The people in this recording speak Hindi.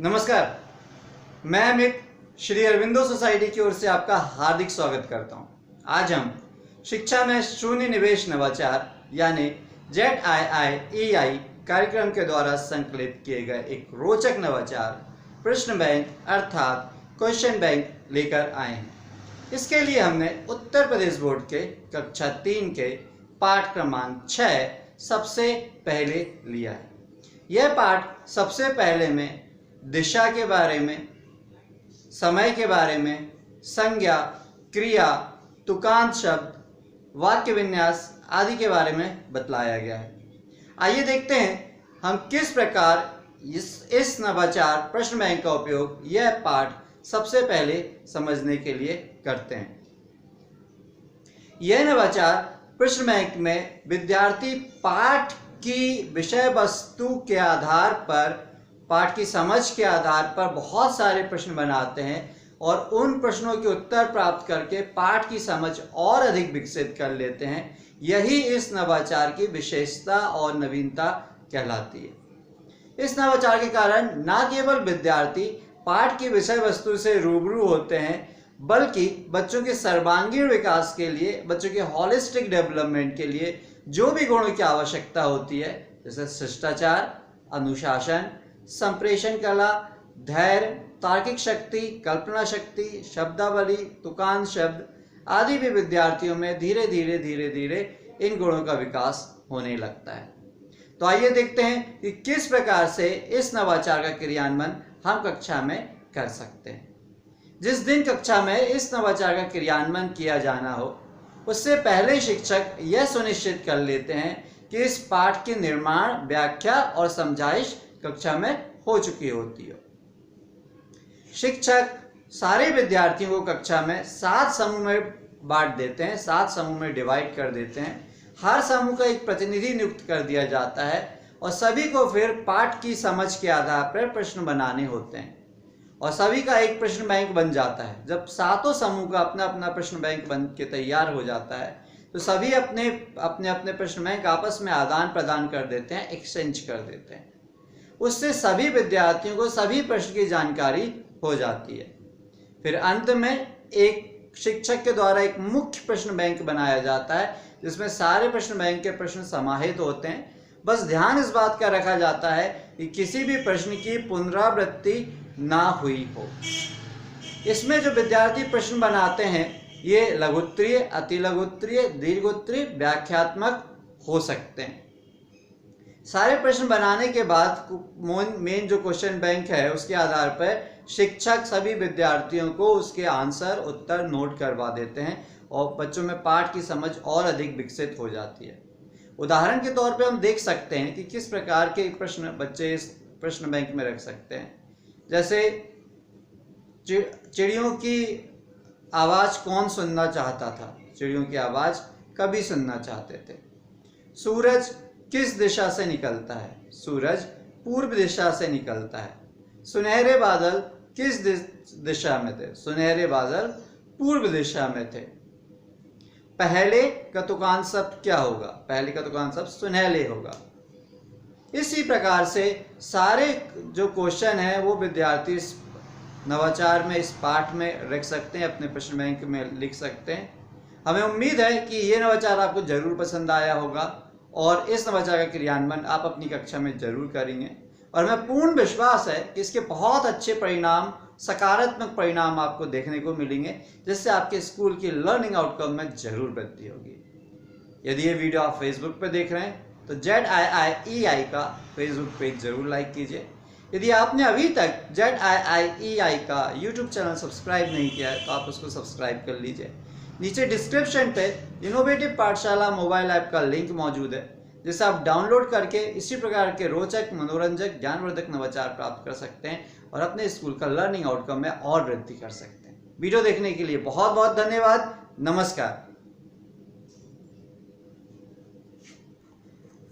नमस्कार, मैं अमित श्री अरविंदो सोसाइटी की ओर से आपका हार्दिक स्वागत करता हूं। आज हम शिक्षा में शून्य निवेश नवाचार यानी ZIIEI कार्यक्रम के द्वारा संकलित किए गए एक रोचक नवाचार प्रश्न बैंक अर्थात क्वेश्चन बैंक लेकर आए हैं। इसके लिए हमने उत्तर प्रदेश बोर्ड के कक्षा 3 के पाठ क्रमांक 6 सबसे पहले लिया है। यह पाठ सबसे पहले में दिशा के बारे में, समय के बारे में, संज्ञा, क्रिया, तुकांत शब्द, वाक्य विन्यास आदि के बारे में बतलाया गया है। आइए देखते हैं हम किस प्रकार इस नवाचार प्रश्न बैंक का उपयोग यह पाठ सबसे पहले समझने के लिए करते हैं। यह नवाचार प्रश्न बैंक में विद्यार्थी पाठ की विषय वस्तु के आधार पर, पाठ की समझ के आधार पर बहुत सारे प्रश्न बनाते हैं और उन प्रश्नों के उत्तर प्राप्त करके पाठ की समझ और अधिक विकसित कर लेते हैं। यही इस नवाचार की विशेषता और नवीनता कहलाती है। इस नवाचार के कारण न केवल विद्यार्थी पाठ की विषय वस्तु से रूबरू होते हैं, बल्कि बच्चों के सर्वांगीण विकास के लिए, बच्चों के होलिस्टिक डेवलपमेंट के लिए जो भी गुणों की आवश्यकता होती है, जैसे शिष्टाचार, अनुशासन, संप्रेषण कला, धैर्य, तार्किक शक्ति, कल्पना शक्ति, शब्दावली, तुकांत शब्द आदि भी विद्यार्थियों में धीरे धीरे इन गुणों का विकास होने लगता है। तो आइए देखते हैं कि किस प्रकार से इस नवाचार का क्रियान्वयन हम कक्षा में कर सकते हैं। जिस दिन कक्षा में इस नवाचार का क्रियान्वयन किया जाना हो, उससे पहले शिक्षक यह सुनिश्चित कर लेते हैं कि इस पाठ की निर्माण, व्याख्या और समझाइश कक्षा में हो चुकी होती हो। शिक्षक सारे विद्यार्थियों को कक्षा में 7 समूह में बांट देते हैं, 7 समूह में डिवाइड कर देते हैं। हर समूह का एक प्रतिनिधि नियुक्त कर दिया जाता है और सभी को फिर पाठ की समझ के आधार पर प्रश्न बनाने होते हैं और सभी का एक प्रश्न बैंक बन जाता है। जब 7 समूह का अपना अपना प्रश्न बैंक बन के तैयार हो जाता है तो सभी अपने अपने प्रश्न बैंक आपस में आदान प्रदान कर देते हैं, एक्सचेंज कर देते हैं। उससे सभी विद्यार्थियों को सभी प्रश्न की जानकारी हो जाती है। फिर अंत में एक शिक्षक के द्वारा एक मुख्य प्रश्न बैंक बनाया जाता है जिसमें सारे प्रश्न बैंक के प्रश्न समाहित होते हैं। बस ध्यान इस बात का रखा जाता है कि किसी भी प्रश्न की पुनरावृत्ति ना हुई हो। इसमें जो विद्यार्थी प्रश्न बनाते हैं ये लघुत्तरीय, अतिलघुत्तरीय, दीर्घोत्तरीय, व्याख्यात्मक हो सकते हैं। सारे प्रश्न बनाने के बाद मेन जो क्वेश्चन बैंक है उसके आधार पर शिक्षक सभी विद्यार्थियों को उसके आंसर, उत्तर नोट करवा देते हैं और बच्चों में पाठ की समझ और अधिक विकसित हो जाती है। उदाहरण के तौर पे हम देख सकते हैं कि किस प्रकार के प्रश्न बच्चे इस प्रश्न बैंक में रख सकते हैं। जैसे चिड़ियों की आवाज़ कौन सुनना चाहता था? चिड़ियों की आवाज़ कभी सुनना चाहते थे। सूरज किस दिशा से निकलता है? सूरज पूर्व दिशा से निकलता है। सुनहरे बादल किस दिशा में थे? सुनहरे बादल पूर्व दिशा में थे। पहले का तुकांत शब्द क्या होगा? पहले का तुकांत शब्द सुनहले होगा। इसी प्रकार से सारे जो क्वेश्चन है वो विद्यार्थी इस नवाचार में, इस पाठ में रख सकते हैं, अपने प्रश्न बैंक में लिख सकते हैं। हमें उम्मीद है कि ये नवाचार आपको जरूर पसंद आया होगा और इस नवाचार का क्रियान्वयन आप अपनी कक्षा में जरूर करेंगे और हमें पूर्ण विश्वास है कि इसके बहुत अच्छे परिणाम, सकारात्मक परिणाम आपको देखने को मिलेंगे, जिससे आपके स्कूल की लर्निंग आउटकम में जरूर वृद्धि होगी। यदि ये वीडियो आप फेसबुक पर देख रहे हैं तो ZIIEI का फेसबुक पेज जरूर लाइक कीजिए। यदि आपने अभी तक ZIIEI का यूट्यूब चैनल सब्सक्राइब नहीं किया है तो आप उसको सब्सक्राइब कर लीजिए। नीचे डिस्क्रिप्शन पे इनोवेटिव पाठशाला मोबाइल ऐप का लिंक मौजूद है जिसे आप डाउनलोड करके इसी प्रकार के रोचक, मनोरंजक, ज्ञानवर्धक नवाचार प्राप्त कर सकते हैं और अपने स्कूल का लर्निंग आउटकम में और वृद्धि कर सकते हैं। वीडियो देखने के लिए बहुत बहुत धन्यवाद। नमस्कार।